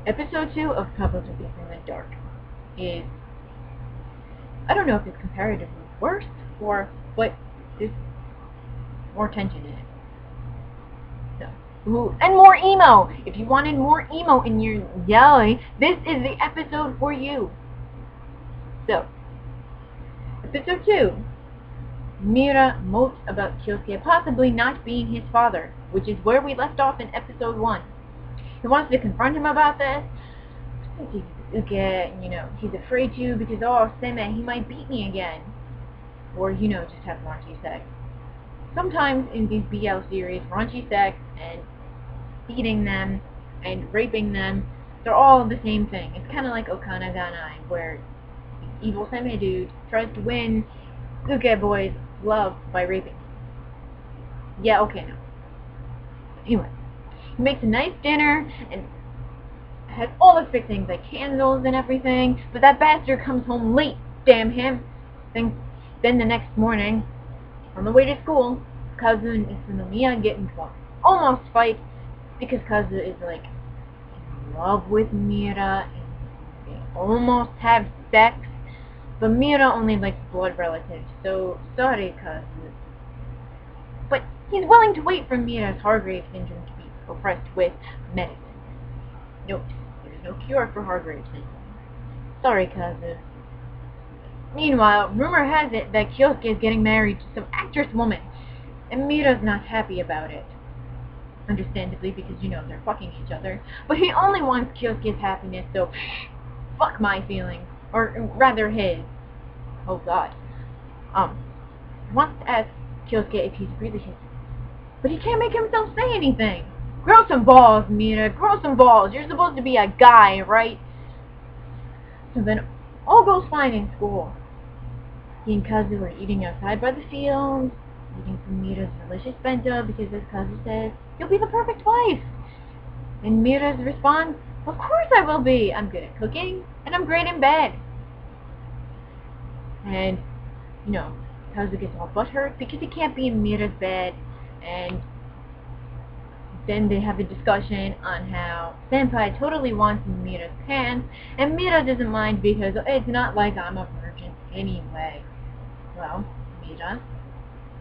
Episode 2 of Couples of Beast in the Dark is, I don't know if it's comparatively worse but there's more tension in it. So, ooh, and more emo! If you wanted more emo in your yelling, this is the episode for you. So, episode 2. Mira mopes about Kyosuke possibly not being his father, which is where we left off in episode 1. He wants to confront him about this. He's afraid to because, oh, Seme, he might beat me again. Or, just have raunchy sex. Sometimes in these BL series, raunchy sex and beating them and raping them, they're all the same thing. It's kind of like Okana ga Nai, where the evil Seme dude tries to win Uke boy's love by raping him. Yeah, okay, no. Anyway, he makes a nice dinner and has all the fixings, like candles and everything, but that bastard comes home late, damn him. Then the next morning, on the way to school, Kazu and Utsunomiya get into an almost fight because Kazu is like in love with Mira and they almost have sex, but Mira only likes blood relatives, so sorry, Kazu. But he's willing to wait for Mira's Hargrave syndrome to be oppressed with medicine. Note, there's no cure for Hargrave syndrome. Sorry, Kazu. Meanwhile, rumor has it that Kyosuke is getting married to some actress woman, and Mira's not happy about it. Understandably, because, they're fucking each other. But he only wants Kyosuke's happiness, so fuck my feelings. Or rather his. Oh god. He wants to ask Kyosuke if he's really his. But he can't make himself say anything. Grow some balls, Mira. Grow some balls. You're supposed to be a guy, right? So then all goes fine in school. He and Kazu are eating outside by the field, eating some Mira's delicious bento because, as Kazu says, you'll be the perfect wife. And Mira's response, of course I will be. I'm good at cooking, and I'm great in bed. And, Kazu gets all butthurt because he can't be in Mira's bed, and then they have a discussion on how Senpai totally wants Mira's pants, and Mira doesn't mind because it's not like I'm a virgin anyway. Well, Mira,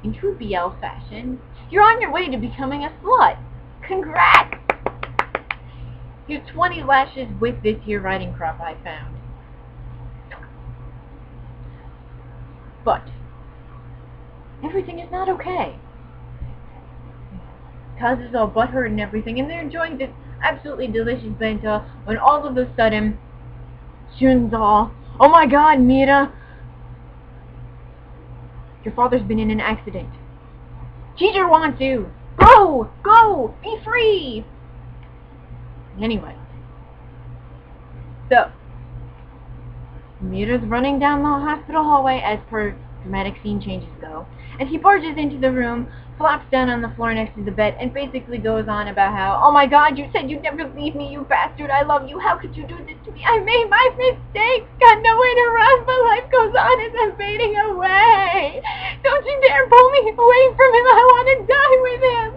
in true BL fashion, you're on your way to becoming a slut. Congrats! You're 20 lashes with this here riding crop I found. But everything is not okay. Kazu's all butthurt and everything, and they're enjoying this absolutely delicious bento, when all of a sudden, Shun's all, oh my god, Mira! Your father's been in an accident. Teacher wants you! Go! Go! Be free! Anyway. So, Mira's running down the hospital hallway as per dramatic scene changes go, and he barges into the room, flops down on the floor next to the bed, and basically goes on about how, oh my god, you said you'd never leave me, you bastard, I love you, how could you do this to me? I made my mistakes, got nowhere to run, but life goes on as I'm fading away. Don't you dare pull me away from him, I want to die with him.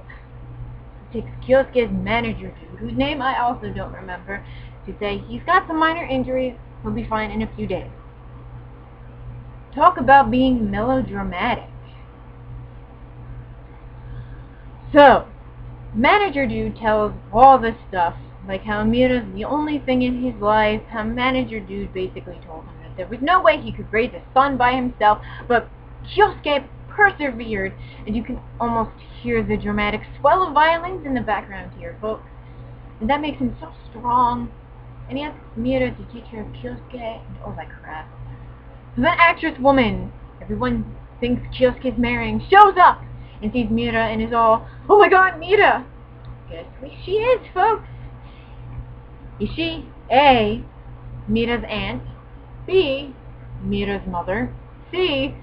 It takes Kyosuke's manager dude, whose name I also don't remember, to say he's got some minor injuries, he'll be fine in a few days. Talk about being melodramatic. So, manager dude tells all this stuff, like how Mira's the only thing in his life, how manager dude basically told him that there was no way he could raise a son by himself, but Kyosuke persevered, and you can almost hear the dramatic swell of violins in the background here, folks. And that makes him so strong, and he asks Mira to take care of Kyosuke, and all that crap. So that actress woman, everyone thinks Kyosuke's marrying, shows up, and sees Mira and is all, oh my god, Mira! Guess who she is, folks? Is she A, Mira's aunt, B, Mira's mother, C,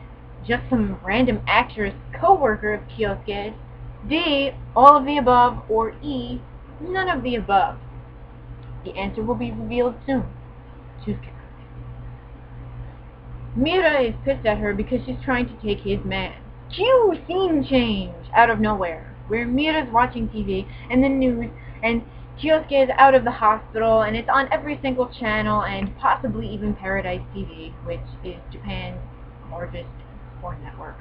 just some random actress co-worker of Kyosuke's, D, all of the above, or E, none of the above? The answer will be revealed soon. Choose carefully. Mira is pissed at her because she's trying to take his man. Cue scene change out of nowhere, where Mira's watching TV and the news, and Kyosuke is out of the hospital, and it's on every single channel, and possibly even Paradise TV, which is Japan's largest porn network.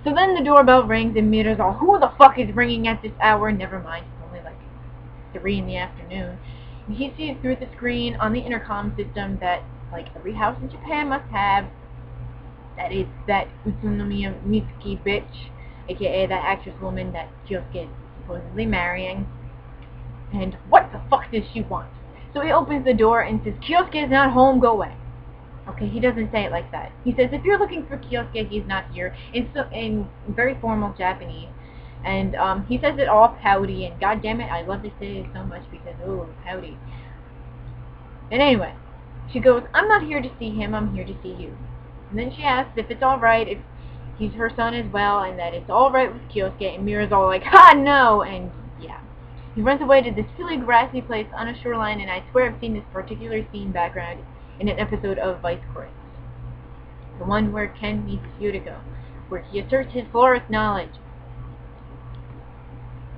So then the doorbell rings, and Mira's all, who the fuck is ringing at this hour? Never mind, it's only like 3 in the afternoon. And he sees through the screen on the intercom system that, like every house in Japan must have, that it's that Utsunomiya Mitsuki bitch, aka that actress woman that Kyosuke is supposedly marrying. And what the fuck does she want? So he opens the door and says, Kyosuke is not home, go away. Okay, he doesn't say it like that. He says, if you're looking for Kyosuke, he's not here, in very formal Japanese. And he says it all pouty, and goddammit, I love to say it so much because, oh, pouty. And anyway, she goes, I'm not here to see him, I'm here to see you. And then she asks if it's alright, if he's her son as well, and that it's alright with Kyosuke, and Mira's all like, ha, no, and yeah. He runs away to this silly grassy place on a shoreline, and I swear I've seen this particular scene background in an episode of Vice Grips. The one where Ken meets Yuriko, where he asserts his florist knowledge.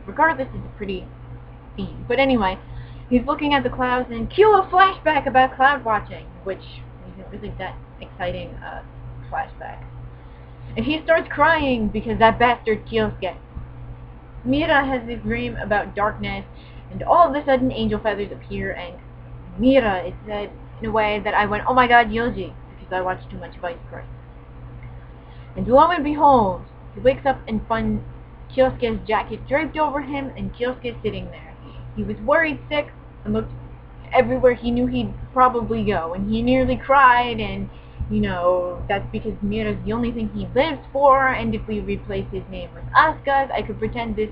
Regardless, it's a pretty scene. But anyway, he's looking at the clouds and cue a flashback about cloud watching, which isn't really that exciting flashback. And he starts crying because that bastard Kyosuke. Mira has this dream about darkness, and all of a sudden angel feathers appear, and Mira is said in a way that I went, oh my god, Yoji, because I watched too much Vice Grips. And lo and behold, he wakes up and finds Kyosuke's jacket draped over him, and Kyosuke sitting there. He was worried sick and looked everywhere he knew he'd probably go, and he nearly cried, and you know, that's because Mira's the only thing he lives for, and if we replace his name with Asuka's, I could pretend this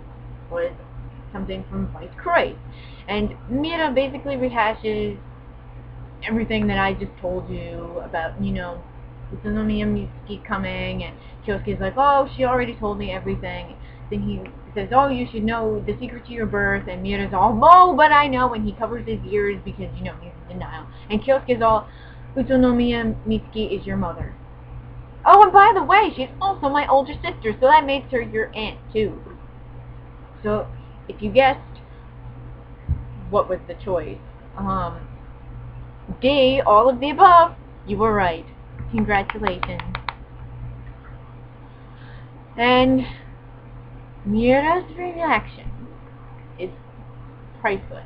was something from Vice Grips. And Mira basically rehashes everything that I just told you about, you know, Utsunomiya Mitsuki coming, and Kyosuke's like, oh, she already told me everything. Then he says, oh, you should know the secret to your birth, and Mira's all, oh, but I know, and he covers his ears because, you know, he's in denial. And Kyosuke's all, Utsunomiya Mitsuki is your mother. Oh, and by the way, she's also my older sister, so that makes her your aunt, too. So, if you guessed what was the choice, D, all of the above, you were right. Congratulations. And Mira's reaction is priceless.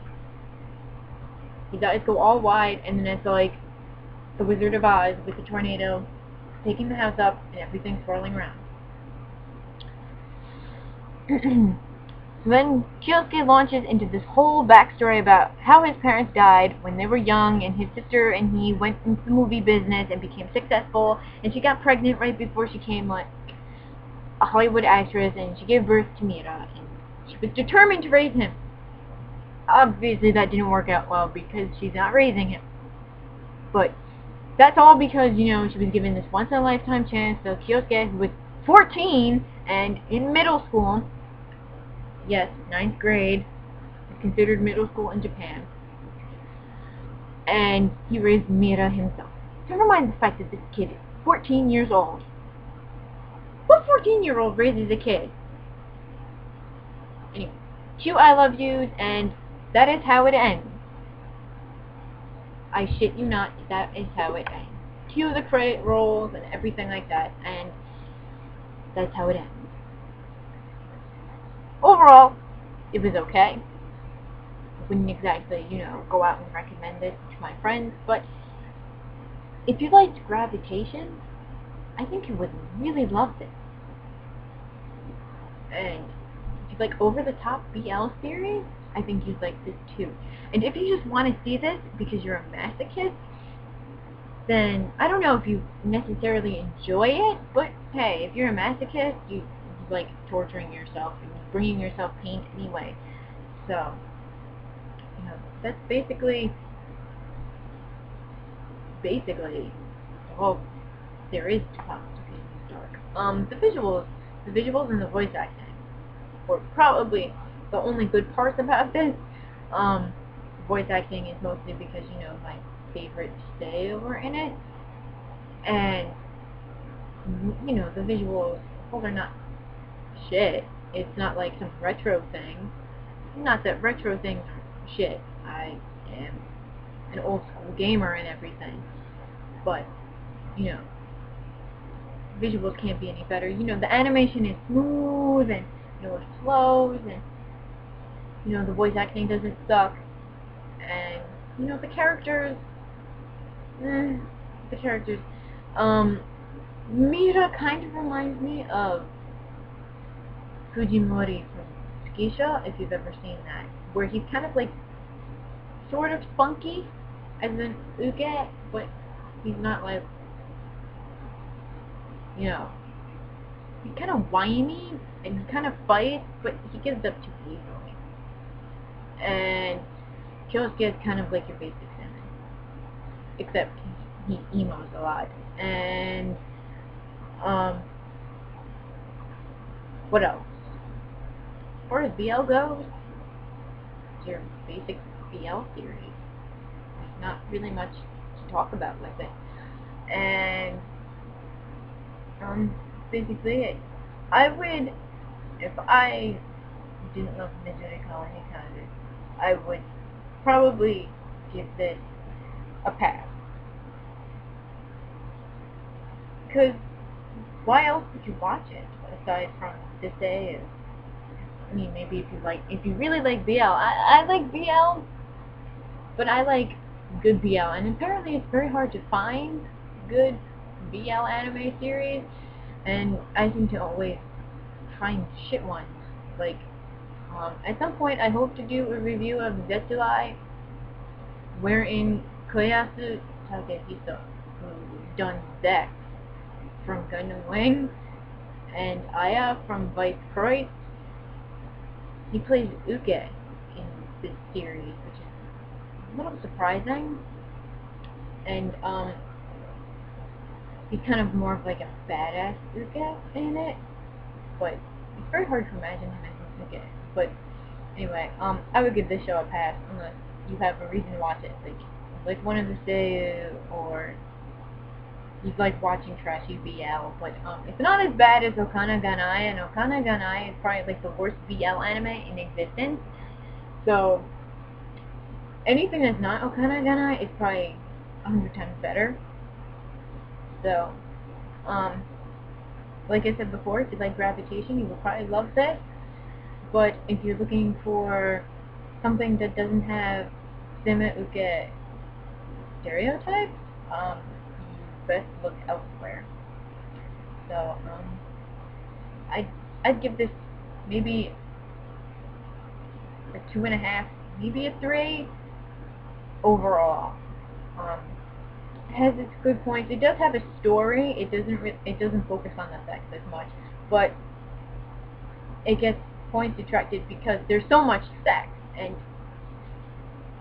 His eyes go all wide, and then it's like the Wizard of Oz with the tornado taking the house up and everything swirling around. Then Kyosuke launches into this whole backstory about how his parents died when they were young, and his sister and he went into the movie business and became successful, and she got pregnant right before she became like a Hollywood actress, and she gave birth to Mira, and she was determined to raise him. Obviously that didn't work out well because she's not raising him. But that's all because, you know, she was given this once-in-a-lifetime chance. So Kyosuke, who was 14 and in middle school, yes, 9th grade, is considered middle school in Japan, and he raised Mira himself. Never mind the fact that this kid is 14 years old. What 14-year-old raises a kid? Anyway, cute I love yous, and that is how it ends. I shit you not, that is how it ends. Cue the credit rolls and everything like that, and that's how it ends. Overall, it was okay. I wouldn't exactly, you know, go out and recommend it to my friends, but if you liked Gravitation, I think you would really love this. And if you like over-the-top BL series, I think you'd like this too. And if you just want to see this because you're a masochist, then I don't know if you necessarily enjoy it, but hey, if you're a masochist, you like torturing yourself and bringing yourself pain anyway. So, you know, that's basically all there is to talk about Dark. The visuals and the voice acting were probably the only good parts about this. Voice acting is mostly because, you know, my favorite stay were in it, and you know, the visuals, well, they're not shit. It's not like some retro thing. Not that retro things shit, I am an old school gamer and everything, but, you know, visuals can't be any better. You know, the animation is smooth, and, you know, it flows, and, you know, the voice acting doesn't suck, and, you know, the characters, the characters, Mira kind of reminds me of Fujimori from Skisha, if you've ever seen that, where he's kind of like, sort of spunky, as in Uke, but he's not like, you know, he's kind of whiny, and he kind of fights, but he gives up too easily. And Kyosuke is kind of like your basic Sennin, except he emos a lot. And, what else? As far as BL goes, it's your basic BL series. There's not really much to talk about with it. And, basically it. I would, if I didn't love Midori Colony Kazu, I would probably give this a pass. Because why else would you watch it aside from this day? I mean, maybe if you really like BL. I like BL, but I like good BL, and apparently it's very hard to find good BL anime series, and I seem to always find shit ones. Like, at some point I hope to do a review of Zetsui, wherein Koyasu Takehisa, who's done Zex from Gundam Wing, and Aya from Vice Croix, he plays Uke in this series, which is a little surprising. And he's kind of more of like a badass Uke in it, but it's very hard to imagine him as Uke. But anyway, I would give this show a pass unless you have a reason to watch it, like one of the say, or you like watching trashy BL, but it's not as bad as Okana Ganai, and Okana Ganai is probably like the worst BL anime in existence. So anything that's not Okana Ganai is probably 100 times better. So, like I said before, if you like Gravitation, you will probably love this. But if you're looking for something that doesn't have Sima Uke stereotypes, you best look elsewhere. So, I'd give this maybe a 2.5, maybe a 3 overall. It has its good points. It does have a story. It doesn't focus on the sex as much, but it gets points detracted because there's so much sex, and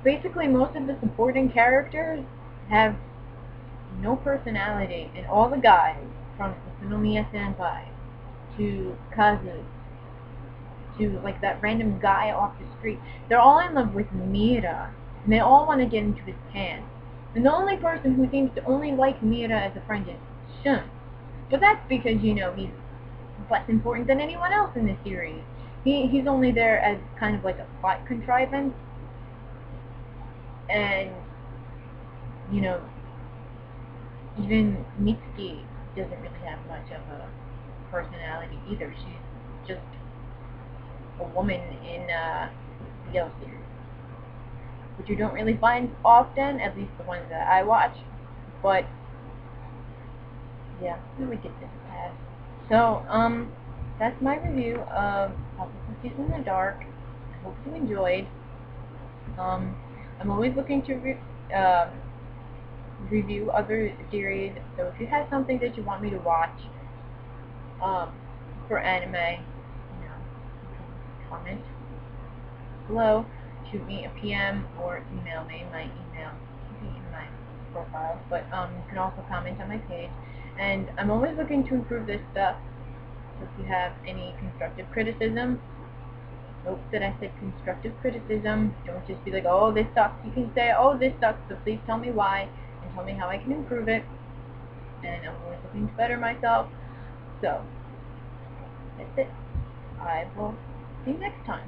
basically most of the supporting characters have no personality, and all the guys, from Utsunomiya Senpai to Kazu to like that random guy off the street, they're all in love with Mira, and they all want to get into his pants. And the only person who seems to only like Mira as a friend is Shun. But that's because, you know, he's less important than anyone else in the series. He's only there as kind of like a plot contrivance. And, you know, even Mitsuki doesn't really have much of a personality either. She's just a woman in the BL series, which you don't really find often, at least the ones that I watch. But yeah, we would get this pass. So, that's my review of Cookies in the Dark. I hope you enjoyed. I'm always looking to review other series, so if you have something that you want me to watch for anime, you know, comment below, shoot me a PM, or email me. My email should be in my profile, but you can also comment on my page. And I'm always looking to improve this stuff, so if you have any constructive criticism, note that I said constructive criticism, don't just be like, oh, this sucks. You can say, oh, this sucks, so please tell me why, and tell me how I can improve it. And I'm always looking to better myself. So, that's it. I will see you next time.